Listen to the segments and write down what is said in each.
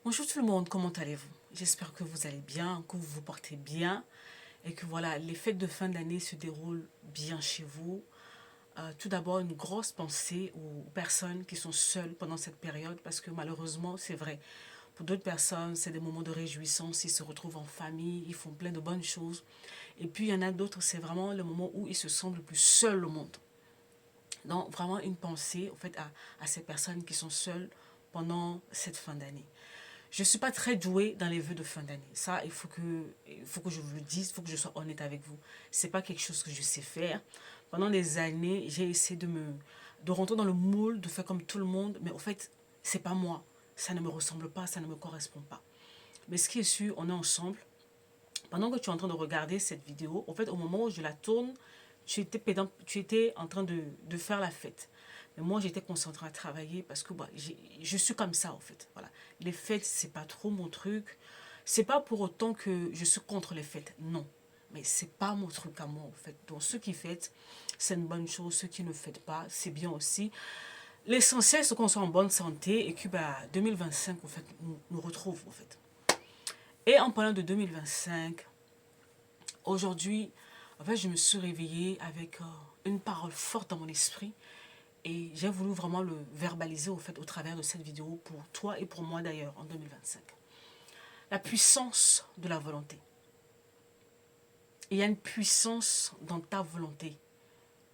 Bonjour tout le monde, comment allez-vous? J'espère que vous allez bien, que vous vous portez bien et que voilà, les fêtes de fin d'année se déroulent bien chez vous. Tout d'abord, une grosse pensée aux personnes qui sont seules pendant cette période parce que malheureusement, c'est vrai, pour d'autres personnes, c'est des moments de réjouissance, ils se retrouvent en famille, ils font plein de bonnes choses. Et puis, il y en a d'autres, c'est vraiment le moment où ils se sentent le plus seuls au monde. Donc, vraiment une pensée en fait, à ces personnes qui sont seules pendant cette fin d'année. Je ne suis pas très douée dans les vœux de fin d'année. Ça, il faut que je vous le dise, il faut que je sois honnête avec vous. Ce n'est pas quelque chose que je sais faire. Pendant des années, j'ai essayé de rentrer dans le moule, de faire comme tout le monde, mais en fait, c'est pas moi. Ça ne me ressemble pas, ça ne me correspond pas. Mais ce qui est sûr, on est ensemble. Pendant que tu es en train de regarder cette vidéo, en fait, au moment où je la tourne, tu étais en train de faire la fête. Mais moi, j'étais concentrée à travailler parce que bah, je suis comme ça, en fait. Voilà. Les fêtes, c'est pas trop mon truc. C'est pas pour autant que je suis contre les fêtes. Non. Mais c'est pas mon truc à moi, en fait. Donc, ceux qui fêtent, c'est une bonne chose. Ceux qui ne fêtent pas, c'est bien aussi. L'essentiel, c'est qu'on soit en bonne santé et que bah, 2025, en fait, nous retrouve, en fait. Et en parlant de 2025, aujourd'hui, en fait, je me suis réveillée avec une parole forte dans mon esprit et j'ai voulu vraiment le verbaliser au fait au travers de cette vidéo pour toi et pour moi d'ailleurs en 2025. La puissance de la volonté. Il y a une puissance dans ta volonté.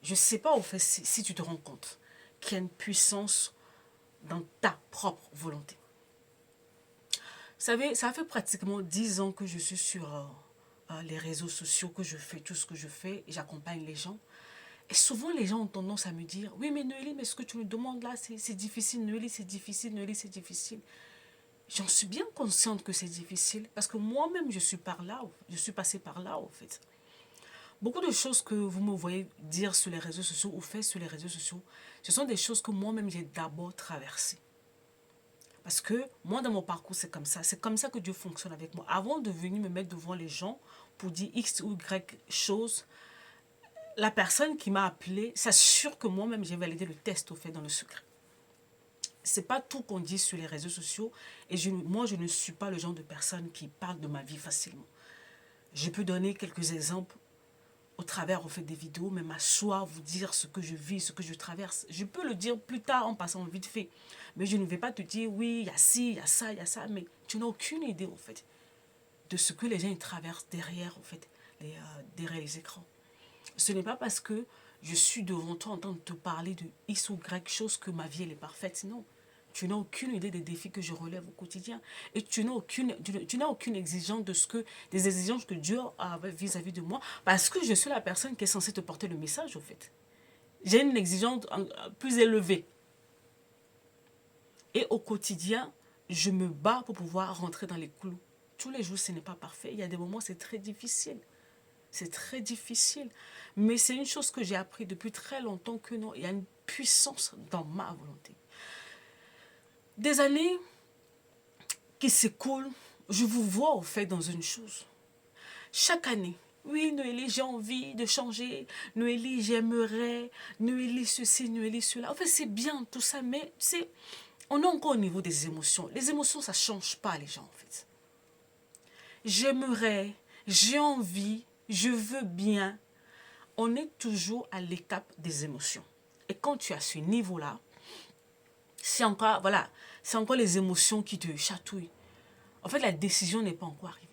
Je ne sais pas au fait si tu te rends compte qu'il y a une puissance dans ta propre volonté. Vous savez, ça fait pratiquement 10 ans que je suis sur les réseaux sociaux, que je fais tout ce que je fais et j'accompagne les gens. Et souvent, les gens ont tendance à me dire, oui, mais Noélie, mais ce que tu me demandes là, c'est difficile, Noélie, c'est difficile, Noélie, c'est difficile. J'en suis bien consciente que c'est difficile parce que moi-même, je suis par là, je suis passée par là, en fait. Beaucoup de choses que vous me voyez dire sur les réseaux sociaux ou faire sur les réseaux sociaux, ce sont des choses que moi-même, j'ai d'abord traversées. Parce que moi, dans mon parcours, c'est comme ça. C'est comme ça que Dieu fonctionne avec moi. Avant de venir me mettre devant les gens pour dire X ou Y chose, la personne qui m'a appelé s'assure que moi-même, j'ai validé le test au fait dans le secret. C'est pas tout qu'on dit sur les réseaux sociaux et moi, je ne suis pas le genre de personne qui parle de ma vie facilement. Je peux donner quelques exemples au travers au fait des vidéos, mais m'asseoir, vous dire ce que je vis, ce que je traverse. Je peux le dire plus tard en passant vite fait. Mais je ne vais pas te dire, oui, il y a ci, il y a ça, il y a ça. Mais tu n'as aucune idée, en fait, de ce que les gens traversent derrière, en fait, derrière les écrans. Ce n'est pas parce que je suis devant toi en train de te parler de X ou Y chose que ma vie elle est parfaite. Non. Tu n'as aucune idée des défis que je relève au quotidien. Et tu n'as aucune exigence des exigences que Dieu a vis-à-vis de moi. Parce que je suis la personne qui est censée te porter le message, au fait. J'ai une exigence plus élevée. Et au quotidien, je me bats pour pouvoir rentrer dans les clous. Tous les jours, ce n'est pas parfait. Il y a des moments, c'est très difficile. C'est très difficile. Mais c'est une chose que j'ai appris depuis très longtemps que non, il y a une puissance dans ma volonté. Des années qui s'écoulent, je vous vois au fait dans une chose. Chaque année, oui, Noélie, j'ai envie de changer. Noélie, j'aimerais. Noélie, ceci, Noélie, cela. En fait, c'est bien tout ça, mais on est encore au niveau des émotions. Les émotions, ça ne change pas les gens, en fait. J'aimerais, j'ai envie, je veux bien. On est toujours à l'étape des émotions. Et quand tu as ce niveau-là, c'est encore, voilà, c'est encore les émotions qui te chatouillent. En fait, la décision n'est pas encore arrivée.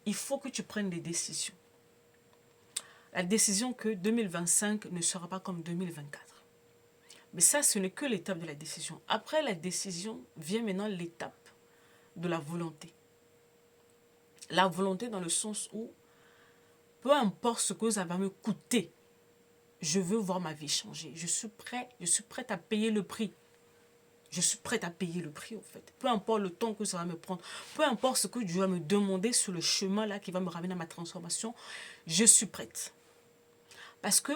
Il faut que tu prennes des décisions. La décision que 2025 ne sera pas comme 2024. Mais ça, ce n'est que l'étape de la décision. Après la décision, vient maintenant l'étape de la volonté. La volonté dans le sens où, peu importe ce que ça va me coûter, je veux voir ma vie changer. Je suis prête à payer le prix. Je suis prête à payer le prix, en fait. Peu importe le temps que ça va me prendre, peu importe ce que Dieu va me demander sur le chemin là qui va me ramener à ma transformation, je suis prête. Parce que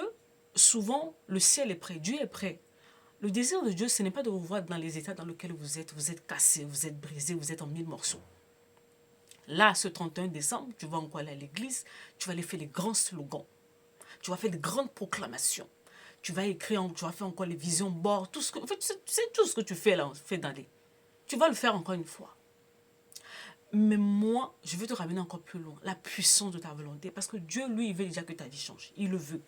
souvent, le ciel est prêt, Dieu est prêt. Le désir de Dieu, ce n'est pas de vous voir dans les états dans lesquels vous êtes cassé, vous êtes brisé, vous êtes en mille morceaux. Là, ce 31 décembre, tu vas encore aller à l'église, tu vas aller faire les grands slogans, tu vas faire des grandes proclamations. Tu vas écrire, tu vas faire encore les visions board, tout ce que, en fait, c'est tout ce que tu fais là, tu vas le faire encore une fois. Mais moi, je veux te ramener encore plus loin. La puissance de ta volonté. Parce que Dieu, lui, il veut déjà que ta vie change. Il le veut.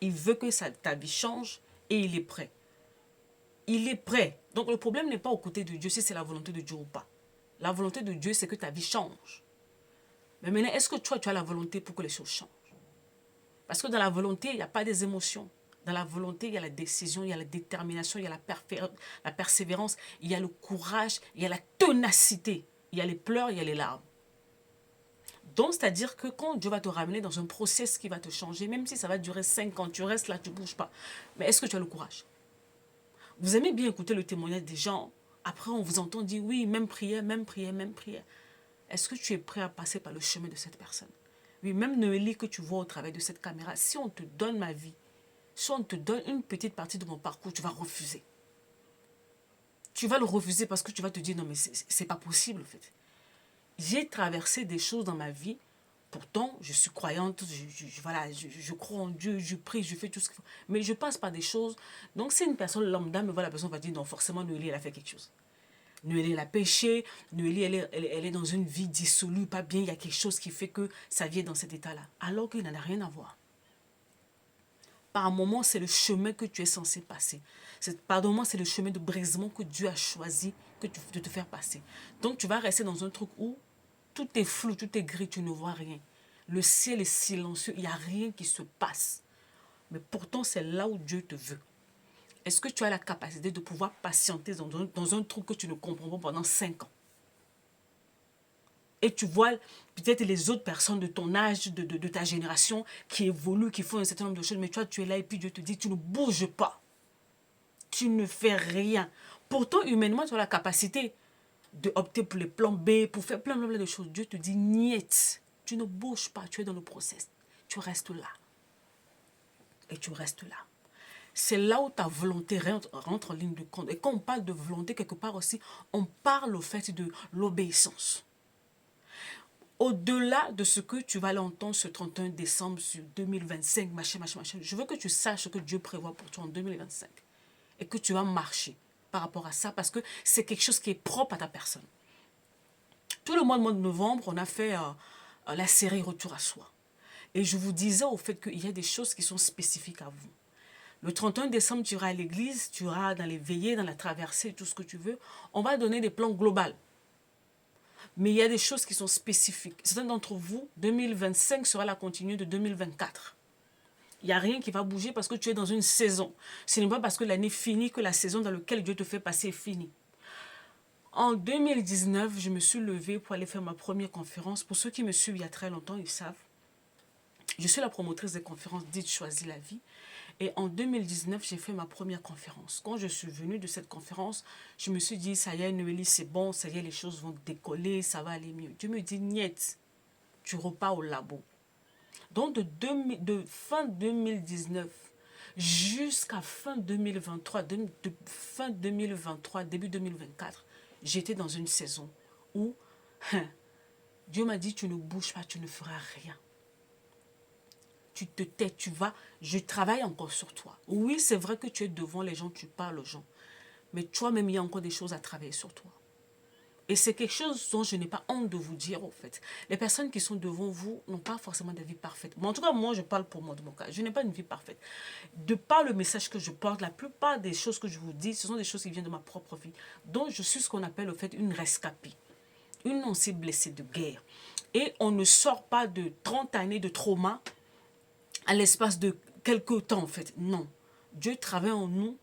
Il veut que ta vie change et il est prêt. Il est prêt. Donc le problème n'est pas aux côtés de Dieu si c'est la volonté de Dieu ou pas. La volonté de Dieu, c'est que ta vie change. Mais maintenant, est-ce que toi, tu as la volonté pour que les choses changent? Parce que dans la volonté, il n'y a pas des émotions. Dans la volonté, il y a la décision, il y a la détermination, il y a la persévérance, il y a le courage, il y a la ténacité. Il y a les pleurs, il y a les larmes. Donc, c'est-à-dire que quand Dieu va te ramener dans un process qui va te changer, même si ça va durer 5 ans, tu restes là, tu ne bouges pas. Mais est-ce que tu as le courage? Vous aimez bien écouter le témoignage des gens. Après, on vous entend dire, oui, même prière, même prière, même prière. Est-ce que tu es prêt à passer par le chemin de cette personne? Oui, même Noélie que tu vois au travers de cette caméra, si on te donne ma vie, si on te donne une petite partie de mon parcours, tu vas refuser. Tu vas le refuser parce que tu vas te dire, non, mais c'est pas possible, en fait. J'ai traversé des choses dans ma vie. Pourtant, je suis croyante, voilà, je crois en Dieu, je prie, je fais tout ce qu'il faut. Mais je passe par des choses. Donc, si une personne lambda me voit, la personne va dire, non, forcément, Noélie, elle a fait quelque chose. Noélie, elle a péché. Noélie, elle est dans une vie dissolue, pas bien. Il y a quelque chose qui fait que sa vie est dans cet état-là. Alors qu'il n'en a rien à voir. Par moment, c'est le chemin que tu es censé passer. Pardonne-moi, c'est le chemin de brisement que Dieu a choisi de te faire passer. Donc, tu vas rester dans un truc où tout est flou, tout est gris, tu ne vois rien. Le ciel est silencieux, il n'y a rien qui se passe. Mais pourtant, c'est là où Dieu te veut. Est-ce que tu as la capacité de pouvoir patienter dans un truc que tu ne comprends pas pendant 5 ans? Et tu vois peut-être les autres personnes de ton âge, de ta génération, qui évoluent, qui font un certain nombre de choses, mais toi, tu es là et puis Dieu te dit, tu ne bouges pas. Tu ne fais rien. Pourtant, humainement, tu as la capacité d'opter pour les plans B, pour faire plein de choses. Dieu te dit, niet. Tu ne bouges pas, tu es dans le process. Tu restes là. Et tu restes là. C'est là où ta volonté rentre en ligne de compte. Et quand on parle de volonté, quelque part aussi, on parle au fait de l'obéissance. Au-delà de ce que tu vas l'entendre ce 31 décembre sur 2025, machin, je veux que tu saches ce que Dieu prévoit pour toi en 2025. Et que tu vas marcher par rapport à ça parce que c'est quelque chose qui est propre à ta personne. Tout le mois de novembre, on a fait la série Retour à soi. Et je vous disais au fait qu'il y a des choses qui sont spécifiques à vous. Le 31 décembre, tu iras à l'église, tu iras dans les veillées, dans la traversée, tout ce que tu veux. On va donner des plans globaux. Mais il y a des choses qui sont spécifiques. Certains d'entre vous, 2025 sera la continuité de 2024. Il n'y a rien qui va bouger parce que tu es dans une saison. Ce n'est pas parce que l'année finit que la saison dans laquelle Dieu te fait passer est finie. En 2019, je me suis levée pour aller faire ma première conférence. Pour ceux qui me suivent il y a très longtemps, ils savent. Je suis la promotrice des conférences dites Choisis la vie. Et en 2019, j'ai fait ma première conférence. Quand je suis venue de cette conférence, je me suis dit, ça y est, Noélie, c'est bon, ça y est, les choses vont décoller, ça va aller mieux. Dieu me dit, niet, tu repars au labo. Donc, de fin 2019 jusqu'à fin 2023, fin 2023, début 2024, j'étais dans une saison où Dieu m'a dit, tu ne bouges pas, tu ne feras rien. Tu te tais, tu vas, je travaille encore sur toi. Oui, c'est vrai que tu es devant les gens, tu parles aux gens. Mais toi-même, il y a encore des choses à travailler sur toi. Et c'est quelque chose dont je n'ai pas honte de vous dire, en fait. Les personnes qui sont devant vous n'ont pas forcément de vie parfaite. Mais en tout cas, moi, je parle pour moi, de mon cas. Je n'ai pas une vie parfaite. De par le message que je porte, la plupart des choses que je vous dis, ce sont des choses qui viennent de ma propre vie. Donc, je suis ce qu'on appelle, au fait, une rescapée. Une ancienne blessée de guerre. Et on ne sort pas de 30 années de trauma à l'espace de quelques temps, en fait. Non. Dieu travaille en nous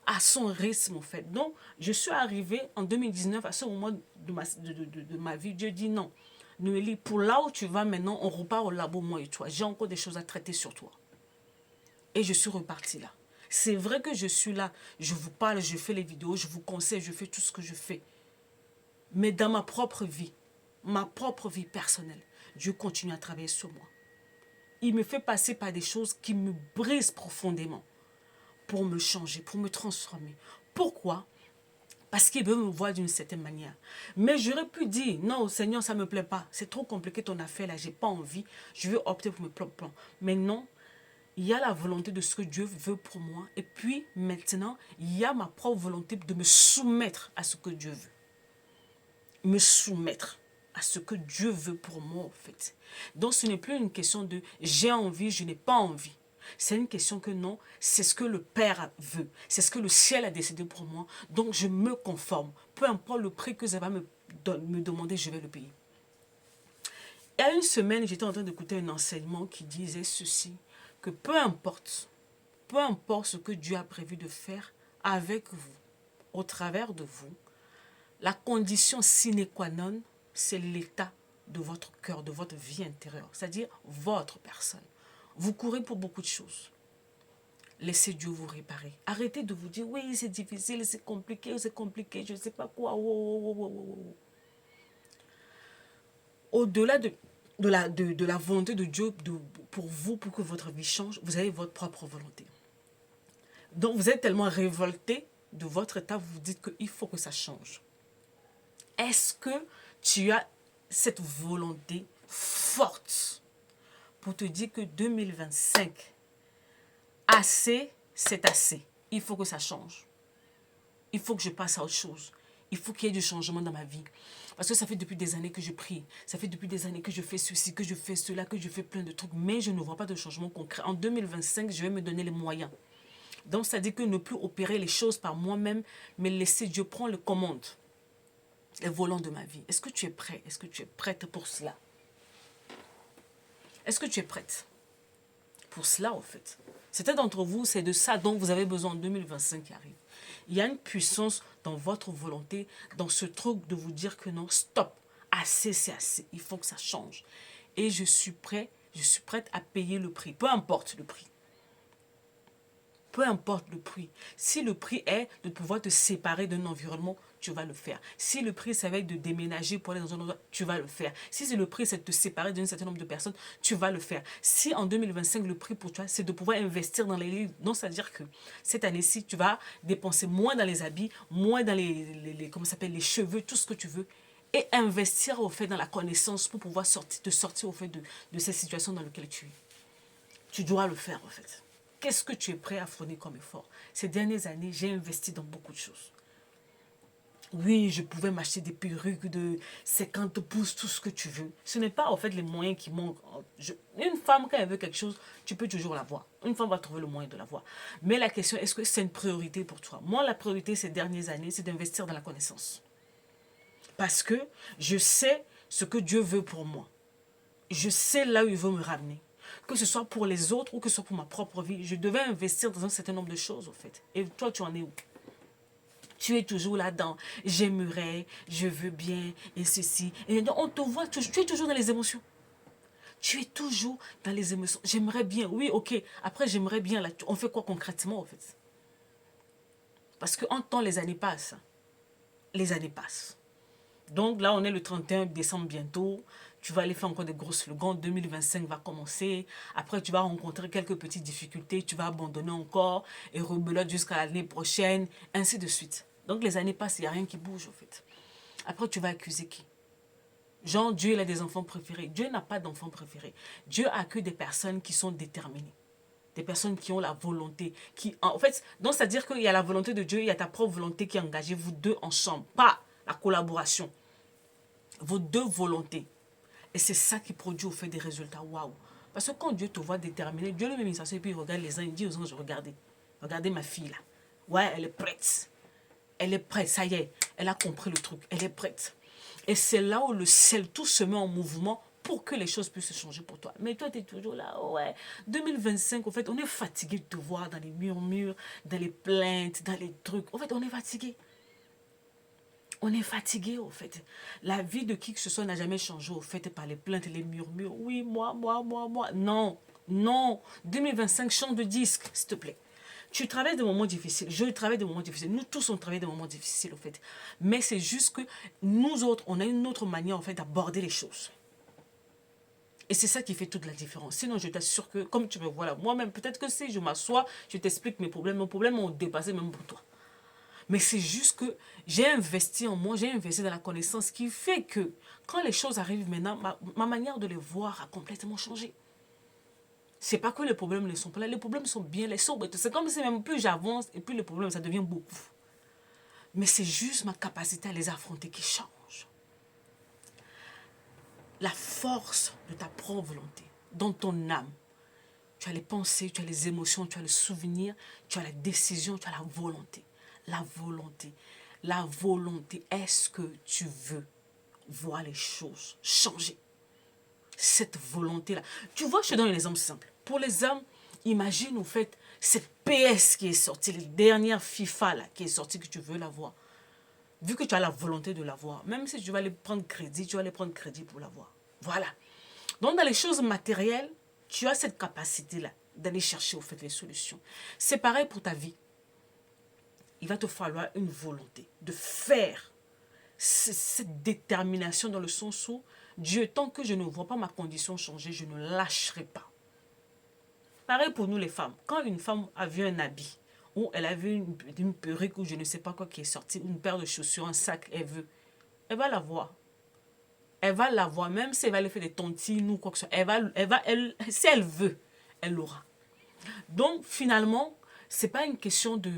à son rythme, en fait. Donc, je suis arrivée en 2019, à ce moment de ma vie. Dieu dit non. Noélie, pour là où tu vas maintenant, on repart au labo, moi et toi. J'ai encore des choses à traiter sur toi. Et je suis repartie là. C'est vrai que je suis là. Je vous parle, je fais les vidéos, je vous conseille, je fais tout ce que je fais. Mais dans ma propre vie personnelle, Dieu continue à travailler sur moi. Il me fait passer par des choses qui me brisent profondément pour me changer, pour me transformer. Pourquoi? Parce qu'il veut me voir d'une certaine manière. Mais j'aurais pu dire, non, Seigneur, ça ne me plaît pas. C'est trop compliqué ton affaire là, j'ai pas envie. Je veux opter pour mes propres plans. Mais non, il y a la volonté de ce que Dieu veut pour moi. Et puis maintenant, il y a ma propre volonté de me soumettre à ce que Dieu veut. me soumettre à ce que Dieu veut pour moi, en fait. Donc, ce n'est plus une question de j'ai envie, je n'ai pas envie. C'est une question que non, c'est ce que le Père veut. C'est ce que le ciel a décidé pour moi. Donc, je me conforme. Peu importe le prix que ça va me demander, je vais le payer. Il y a une semaine, j'étais en train d'écouter un enseignement qui disait ceci, que peu importe ce que Dieu a prévu de faire avec vous, au travers de vous, la condition sine qua non, c'est l'état de votre cœur, de votre vie intérieure, c'est-à-dire votre personne. Vous courez pour beaucoup de choses. Laissez Dieu vous réparer. Arrêtez de vous dire, oui, c'est difficile, c'est compliqué, je ne sais pas quoi. Au-delà de la volonté de Dieu pour vous, pour que votre vie change, vous avez votre propre volonté. Donc, vous êtes tellement révolté de votre état, vous vous dites qu'il faut que ça change. Est-ce que tu as cette volonté forte pour te dire que 2025, assez, c'est assez. Il faut que ça change. Il faut que je passe à autre chose. Il faut qu'il y ait du changement dans ma vie. Parce que ça fait depuis des années que je prie. Ça fait depuis des années que je fais ceci, que je fais cela, que je fais plein de trucs. Mais je ne vois pas de changement concret. En 2025, je vais me donner les moyens. Donc, ça dit que ne plus opérer les choses par moi-même, mais laisser Dieu prendre les commandes, les volants de ma vie. Est-ce que tu es prêt? Est-ce que tu es prête pour cela? Est-ce que tu es prête pour cela, en fait? Certains d'entre vous, c'est de ça dont vous avez besoin en 2025 qui arrive. Il y a une puissance dans votre volonté, dans ce truc de vous dire que non, stop, assez, c'est assez. Il faut que ça change. Et je suis prête à payer le prix, peu importe le prix. Peu importe le prix. Si le prix est de pouvoir te séparer d'un environnement, tu vas le faire. Si le prix, ça va être de déménager pour aller dans un endroit, tu vas le faire. Si c'est le prix, c'est de te séparer d'un certain nombre de personnes, tu vas le faire. Si en 2025, le prix pour toi, c'est de pouvoir investir dans les livres, donc c'est-à-dire que cette année-ci, tu vas dépenser moins dans les habits, moins dans comment ça s'appelle, les cheveux, tout ce que tu veux, et investir au fait dans la connaissance pour pouvoir te sortir au fait de cette situation dans laquelle tu es. Tu dois le faire, en fait. Qu'est-ce que tu es prêt à fournir comme effort? Ces dernières années, j'ai investi dans beaucoup de choses. Oui, je pouvais m'acheter des perruques de 50 pouces, tout ce que tu veux. Ce n'est pas en fait les moyens qui manquent. Une femme, quand elle veut quelque chose, tu peux toujours l'avoir. Une femme va trouver le moyen de l'avoir. Mais la question, est-ce que c'est une priorité pour toi? Moi, la priorité ces dernières années, c'est d'investir dans la connaissance. Parce que je sais ce que Dieu veut pour moi. Je sais là où il veut me ramener. Que ce soit pour les autres ou que ce soit pour ma propre vie, je devais investir dans un certain nombre de choses, en fait. Et toi, tu en es où? Tu es toujours là-dedans. J'aimerais, je veux bien, et ceci. Et donc, on te voit, tu es toujours dans les émotions. Tu es toujours dans les émotions. J'aimerais bien, oui, ok. Après, j'aimerais bien, là, on fait quoi concrètement, en fait? Parce qu'en temps, les années passent. Les années passent. Donc là, on est le 31 décembre bientôt. Tu vas aller faire encore des gros slogans. 2025 va commencer. Après, tu vas rencontrer quelques petites difficultés. Tu vas abandonner encore et rebelote jusqu'à l'année prochaine. Ainsi de suite. Donc les années passent, il n'y a rien qui bouge, en fait. Après, tu vas accuser qui? Genre, Dieu, il a des enfants préférés. Dieu n'a pas d'enfants préférés. Dieu a que des personnes qui sont déterminées. Des personnes qui ont la volonté. En fait, donc, c'est-à-dire qu'il y a la volonté de Dieu, il y a ta propre volonté qui est engagée, vous deux ensemble. Pas la collaboration. Vos deux volontés. Et c'est ça qui produit au fait des résultats. Waouh! Parce que quand Dieu te voit déterminé, Dieu lui-même il s'assied et puis il regarde les uns, il dit aux anges, regardez ma fille là. Ouais, elle est prête. Elle est prête, ça y est. Elle a compris le truc. Elle est prête. Et c'est là où le ciel, tout se met en mouvement pour que les choses puissent changer pour toi. Mais toi, tu es toujours là, ouais. 2025, en fait, on est fatigué de te voir dans les murmures, dans les plaintes, dans les trucs. En fait, on est fatigué. On est fatigué, au fait. La vie de qui que ce soit n'a jamais changé, au fait, par les plaintes et les murmures. Oui, moi. Non, non. 2025, change de disque, s'il te plaît. Tu travailles des moments difficiles. Je travaille des moments difficiles. Nous tous, on travaille des moments difficiles, au fait. Mais c'est juste que nous autres, on a une autre manière, en fait, d'aborder les choses. Et c'est ça qui fait toute la différence. Sinon, je t'assure que, comme tu me vois là, moi-même, peut-être que si je m'assois, je t'explique mes problèmes ont dépassé même pour toi. Mais c'est juste que j'ai investi en moi, j'ai investi dans la connaissance qui fait que quand les choses arrivent maintenant, ma manière de les voir a complètement changé. C'est pas que les problèmes ne sont pas là, les problèmes sont bien là. C'est comme si même plus j'avance et plus les problèmes, ça devient beaucoup. Mais c'est juste ma capacité à les affronter qui change. la force de ta propre volonté, dans ton âme. Tu as les pensées, tu as les émotions, tu as le souvenir, tu as la décision, tu as la volonté. La volonté. La volonté. Est-ce que tu veux voir les choses changer? Cette volonté-là. Tu vois, je te donne un exemple simple. Pour les hommes, imagine au fait cette PS qui est sortie, la dernière FIFA là, qui est sortie, que tu veux la voir. Vu que tu as la volonté de la voir, même si tu vas aller prendre crédit, tu vas aller prendre crédit pour la voir. Voilà. Donc, dans les choses matérielles, tu as cette capacité-là d'aller chercher au fait les solutions. C'est pareil pour ta vie. Il va te falloir une volonté de faire cette détermination dans le sens où Dieu, tant que je ne vois pas ma condition changer, je ne lâcherai pas. Pareil pour nous les femmes. Quand une femme a vu un habit, ou elle a vu une perruque, ou je ne sais pas quoi qui est sorti, une paire de chaussures, un sac, elle va la voir. Elle va la voir, même si elle va lui faire des tontines ou quoi que ce soit. Si elle veut, elle l'aura. Donc, finalement, c'est pas une question de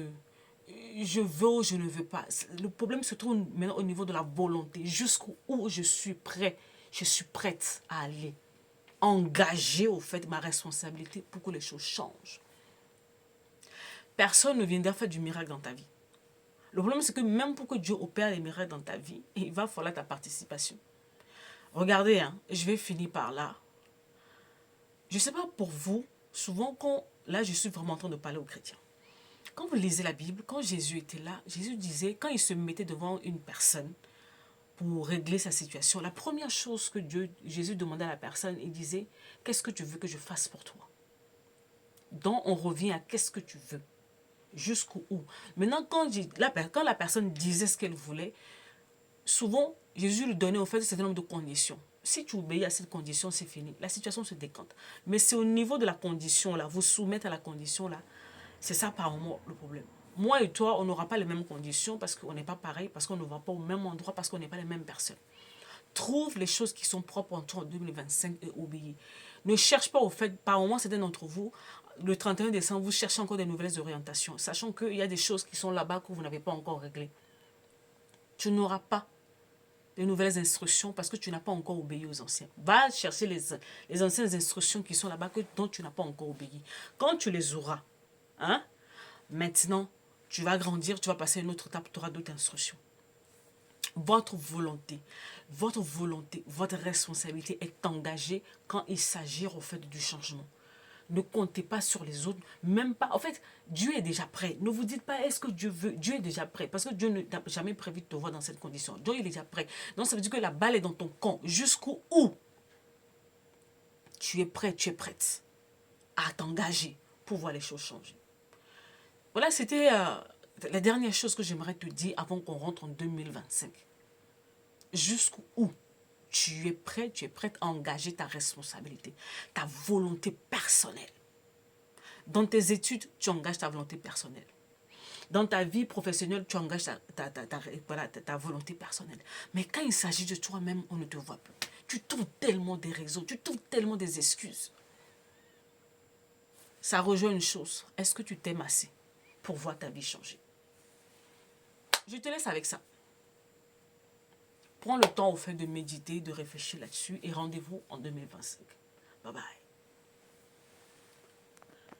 je veux ou je ne veux pas. Le problème se trouve maintenant au niveau de la volonté. Jusqu'où je suis prêt, je suis prête à aller. Engager au fait ma responsabilité pour que les choses changent. Personne ne viendra faire du miracle dans ta vie. Le problème, c'est que même pour que Dieu opère les miracles dans ta vie, il va falloir ta participation. Regardez, hein, je vais finir par là. Je ne sais pas pour vous, souvent quand, là je suis vraiment en train de parler aux chrétiens. Quand vous lisez la Bible, quand Jésus était là, Jésus disait, quand il se mettait devant une personne pour régler sa situation, la première chose que Jésus demandait à la personne, il disait, qu'est-ce que tu veux que je fasse pour toi? Donc on revient à qu'est-ce que tu veux? Jusqu'où? Maintenant, quand la personne disait ce qu'elle voulait, souvent, Jésus lui donnait au fait un certain nombre de conditions. Si tu obéis à cette condition, c'est fini. La situation se décante. Mais c'est au niveau de la condition, là, vous soumettre à la condition, là, c'est ça par moment le problème. Moi et toi, on n'aura pas les mêmes conditions parce qu'on n'est pas pareil, parce qu'on ne va pas au même endroit, parce qu'on n'est pas les mêmes personnes. Trouve les choses qui sont propres en toi en 2025 et obéis. Ne cherche pas au fait, par moment, certains d'entre vous, le 31 décembre, vous cherchez encore des nouvelles orientations, sachant qu'il y a des choses qui sont là-bas que vous n'avez pas encore réglées. Tu n'auras pas de nouvelles instructions parce que tu n'as pas encore obéi aux anciens. Va chercher les anciennes instructions qui sont là-bas dont tu n'as pas encore obéi. Quand tu les auras, hein, maintenant, tu vas grandir, tu vas passer à une autre étape, tu auras d'autres instructions. Votre volonté, votre responsabilité est engagée quand il s'agit au fait du changement. Ne comptez pas sur les autres, même pas. En fait, Dieu est déjà prêt. Ne vous dites pas, est-ce que Dieu veut? Dieu est déjà prêt. Parce que Dieu n'a jamais prévu de te voir dans cette condition. Dieu il est déjà prêt. Donc, ça veut dire que la balle est dans ton camp. Jusqu'où tu es prêt, tu es prête à t'engager pour voir les choses changer. Voilà, c'était la dernière chose que j'aimerais te dire avant qu'on rentre en 2025. Jusqu'où tu es prêt, tu es prête à engager ta responsabilité, ta volonté personnelle. Dans tes études, tu engages ta volonté personnelle. Dans ta vie professionnelle, tu engages ta volonté personnelle. Mais quand il s'agit de toi-même, on ne te voit plus. Tu trouves tellement des raisons, tu trouves tellement des excuses. Ça rejoint une chose. Est-ce que tu t'aimes assez pour voir ta vie changer? Je te laisse avec ça. Prends le temps au fait de méditer, de réfléchir là-dessus et rendez-vous en 2025. Bye bye.